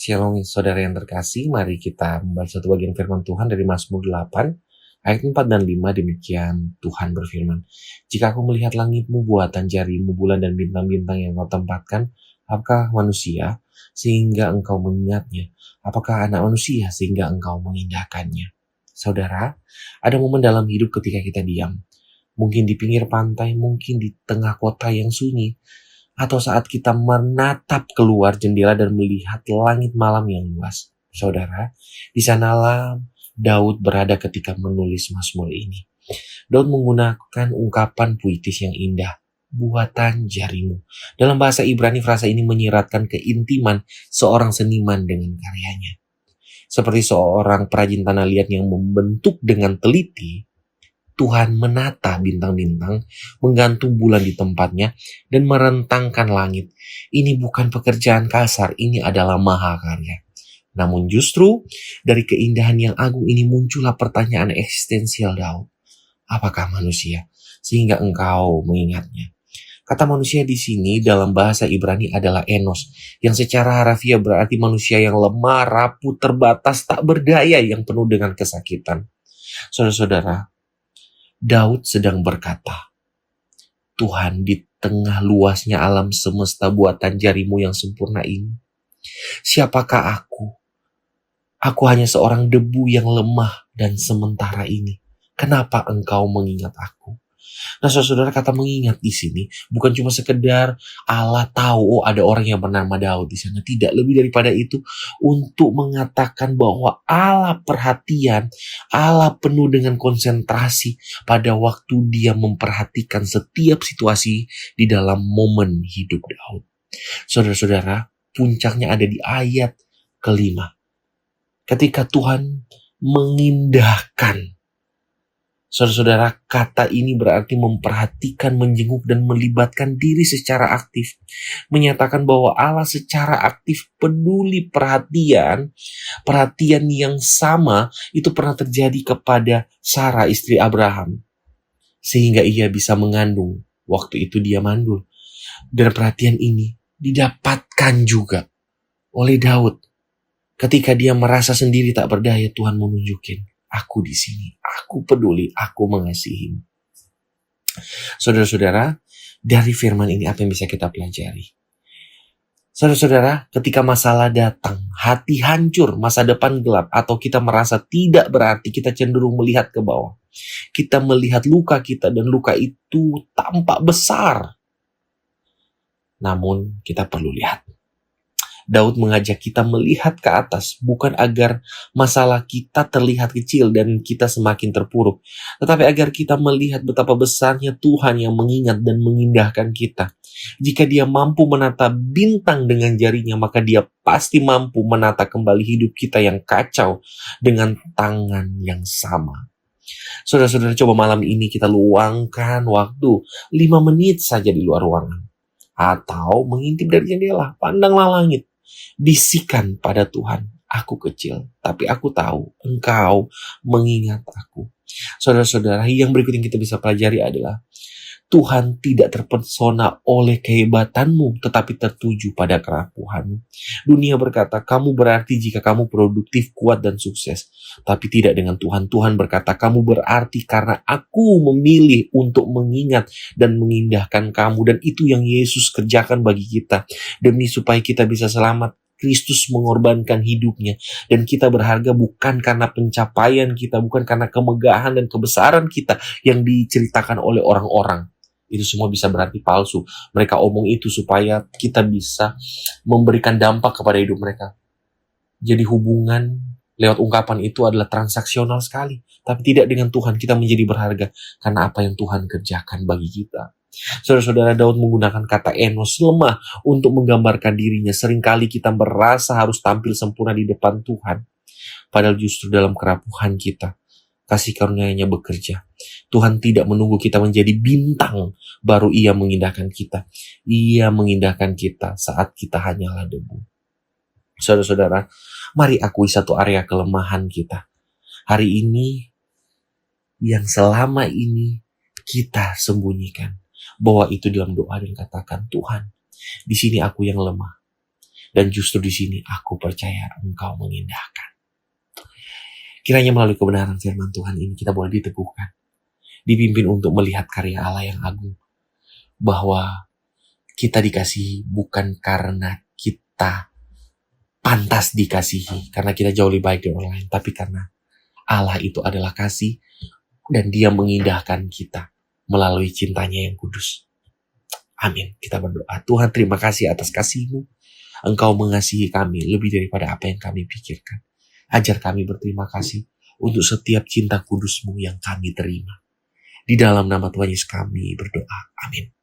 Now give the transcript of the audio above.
Shalom saudara yang terkasih, mari kita membaca satu bagian firman Tuhan dari Mazmur 8 ayat 4 dan 5. Demikian Tuhan berfirman, jika aku melihat langitmu, buatan jarimu, bulan dan bintang-bintang yang kau tempatkan, apakah manusia sehingga engkau mengingatnya? Apakah anak manusia sehingga engkau mengindahkannya? Saudara, ada momen dalam hidup ketika kita diam. Mungkin di pinggir pantai, mungkin di tengah kota yang sunyi, atau saat kita menatap keluar jendela dan melihat langit malam yang luas. Saudara, di sanalah Daud berada ketika menulis Mazmur ini. Daud menggunakan ungkapan puitis yang indah, buatan jarimu. Dalam bahasa Ibrani, frasa ini menyiratkan keintiman seorang seniman dengan karyanya. Seperti seorang perajin tanah liat yang membentuk dengan teliti, Tuhan menata bintang-bintang, menggantung bulan di tempatnya, dan merentangkan langit. Ini bukan pekerjaan kasar, ini adalah mahakarya. Namun justru dari keindahan yang agung ini muncullah pertanyaan eksistensial Daud. Apakah manusia sehingga engkau mengingatnya? Kata manusia di sini dalam bahasa Ibrani adalah enos, yang secara harafiah berarti manusia yang lemah, rapuh, terbatas, tak berdaya, yang penuh dengan kesakitan. Saudara-saudara, Daud sedang berkata, Tuhan, di tengah luasnya alam semesta buatan jarimu yang sempurna ini, siapakah aku? Aku hanya seorang debu yang lemah dan sementara ini. Kenapa engkau mengingat aku? Nah, saudara, kata mengingat di sini bukan cuma sekedar Allah tahu ada orang yang bernama Daud di sana. Tidak, lebih daripada itu, untuk mengatakan bahwa Allah perhatian, Allah penuh dengan konsentrasi pada waktu dia memperhatikan setiap situasi di dalam momen hidup Daud. Saudara-saudara, puncaknya ada di ayat kelima. Ketika Tuhan mengindahkan. Saudara-saudara, kata ini berarti memperhatikan, menjenguk, dan melibatkan diri secara aktif. Menyatakan bahwa Allah secara aktif peduli perhatian yang sama itu pernah terjadi kepada Sarah, istri Abraham. Sehingga ia bisa mengandung. Waktu itu dia mandul. Dan perhatian ini didapatkan juga oleh Daud. Ketika dia merasa sendiri tak berdaya, Tuhan menunjukin, aku di sini, aku peduli, aku mengasihi. Saudara-saudara, dari firman ini apa yang bisa kita pelajari? Saudara-saudara, ketika masalah datang, hati hancur, masa depan gelap, atau kita merasa tidak berarti, kita cenderung melihat ke bawah. Kita melihat luka kita dan luka itu tampak besar. Namun kita perlu lihat. Daud mengajak kita melihat ke atas, bukan agar masalah kita terlihat kecil dan kita semakin terpuruk, tetapi agar kita melihat betapa besarnya Tuhan yang mengingat dan mengindahkan kita. Jika dia mampu menata bintang dengan jarinya, maka dia pasti mampu menata kembali hidup kita yang kacau dengan tangan yang sama. Saudara-saudara, coba malam ini kita luangkan waktu 5 menit saja di luar ruangan. Atau mengintip dari jendela, pandanglah langit. Bisikan pada Tuhan, aku kecil, tapi aku tahu engkau mengingat aku. Saudara-saudara, yang berikut yang kita bisa pelajari adalah Tuhan tidak terpesona oleh kehebatanmu, tetapi tertuju pada kerapuhanmu. Dunia berkata, kamu berarti jika kamu produktif, kuat, dan sukses. Tapi tidak dengan Tuhan. Tuhan berkata, kamu berarti karena aku memilih untuk mengingat dan mengindahkan kamu. Dan itu yang Yesus kerjakan bagi kita. Demi supaya kita bisa selamat, Kristus mengorbankan hidupnya. Dan kita berharga bukan karena pencapaian kita, bukan karena kemegahan dan kebesaran kita yang diceritakan oleh orang-orang. Itu semua bisa berarti palsu. Mereka omong itu supaya kita bisa memberikan dampak kepada hidup mereka. Jadi hubungan lewat ungkapan itu adalah transaksional sekali. Tapi tidak dengan Tuhan. Kita menjadi berharga karena apa yang Tuhan kerjakan bagi kita. Saudara-saudara, Daud menggunakan kata enos, lemah, untuk menggambarkan dirinya. Seringkali kita merasa harus tampil sempurna di depan Tuhan. Padahal justru dalam kerapuhan kita, kasih karunia-Nya bekerja. Tuhan tidak menunggu kita menjadi bintang, baru Ia mengindahkan kita. Ia mengindahkan kita saat kita hanyalah debu. Saudara-saudara, mari akui satu area kelemahan kita. Hari ini, yang selama ini kita sembunyikan. Bawa itu dalam doa dan katakan, Tuhan, di sini aku yang lemah. Dan justru di sini aku percaya Engkau mengindahkan. Kiranya melalui kebenaran firman Tuhan ini kita boleh diteguhkan, dipimpin untuk melihat karya Allah yang agung, bahwa kita dikasihi bukan karena kita pantas dikasihi, karena kita jauh lebih baik dari orang lain, tapi karena Allah itu adalah kasih dan Dia mengindahkan kita melalui cintanya yang kudus. Amin. Kita berdoa. Tuhan, terima kasih atas kasih-Mu. Engkau mengasihi kami lebih daripada apa yang kami pikirkan. Ajar kami berterima kasih untuk setiap cinta kudus-Mu yang kami terima. Di dalam nama Tuhan Yesus kami berdoa. Amin.